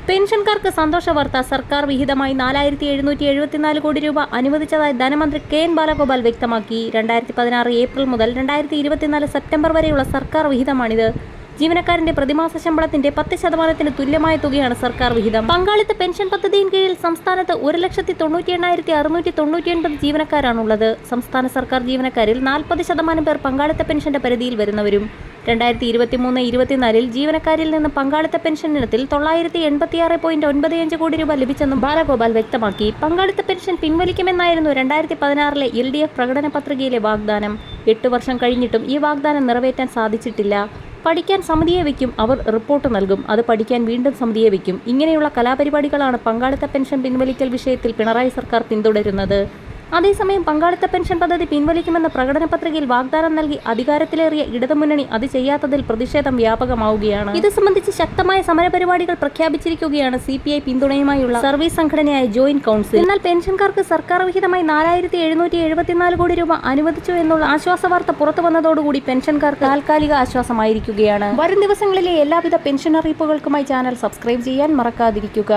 പെൻഷൻകാർക്ക് സന്തോഷ വാർത്ത. സർക്കാർ വിഹിതമായി 4774 കോടി രൂപ അനുവദിച്ചതായി ധനമന്ത്രി കെ.എൻ. ബാലഗോപാൽ വ്യക്തമാക്കി. 2016 ഏപ്രിൽ മുതൽ 2024 സെപ്റ്റംബർ വരെയുള്ള സർക്കാർ വിഹിതമാണിത്. ജീവനക്കാരന്റെ പ്രതിമാസ ശമ്പളത്തിന്റെ 10% തുല്യമായ തുകയാണ് സർക്കാർ വിഹിതം. പങ്കാളിത്ത പെൻഷൻ പദ്ധതിயின் കീഴിൽ സംസ്ഥാനത്ത് 1,98,699 ജീവനക്കാരാണുള്ളത്. സംസ്ഥാന സർക്കാർ ജീവനക്കാരിൽ 40% പേർ പങ്കാളിത്ത പെൻഷന്റെ പരിധിയിൽ വരുന്നവരും. 2023-24 ജീവനക്കാരിൽ നിന്ന് പങ്കാളിത്ത പെൻഷൻ ഇനത്തിൽ 986.95 കോടി രൂപ ലഭിച്ചെന്നും ബാലഗോപാൽ വ്യക്തമാക്കി. പങ്കാളിത്ത പെൻഷൻ പിൻവലിക്കുമെന്നായിരുന്നു 2016 LDF പ്രകടന പത്രികയിലെ വാഗ്ദാനം. 8 വർഷം കഴിഞ്ഞിട്ടും ഈ വാഗ്ദാനം നിറവേറ്റാൻ സാധിച്ചിട്ടില്ല. പഠിക്കാൻ സമിതിയെ വയ്ക്കും, അവർ റിപ്പോർട്ട് നൽകും, അത് പഠിക്കാൻ വീണ്ടും സമിതിയെ വയ്ക്കും. ഇങ്ങനെയുള്ള കലാപരിപാടികളാണ് പങ്കാളിത്ത പെൻഷൻ പിൻവലിക്കൽ വിഷയത്തിൽ പിണറായി സർക്കാർ പിന്തുടരുന്നത്. അതേസമയം പങ്കാളിത്ത പെൻഷൻ പദ്ധതി പിൻവലിക്കുമെന്ന പ്രകടന പത്രികയിൽ വാഗ്ദാനം നൽകി അധികാരത്തിലേറിയ ഇടതുമുന്നണി അത് ചെയ്യാത്തതിൽ പ്രതിഷേധം വ്യാപകമാവുകയാണ്. ഇത് സംബന്ധിച്ച് ശക്തമായ സമരപരിപാടികൾ പ്രഖ്യാപിച്ചിരിക്കുകയാണ് CPI പിന്തുണയുമായുള്ള സർവീസ് സംഘടനയായ ജോയിന്റ് കൗൺസിൽ. എന്നാൽ പെൻഷൻകാർക്ക് സർക്കാർ വിഹിതമായി 4774 കോടി രൂപ അനുവദിച്ചു എന്നുള്ള ആശ്വാസവാർത്ത പുറത്തു വന്നതോടുകൂടി പെൻഷൻകാർക്ക് താൽക്കാലിക ആശ്വാസമായിരിക്കുകയാണ്. വരും ദിവസങ്ങളിലെ എല്ലാവിധ പെൻഷൻ അറിയിപ്പുകൾക്കുമായി ചാനൽ സബ്സ്ക്രൈബ് ചെയ്യാൻ മറക്കാതിരിക്കുക.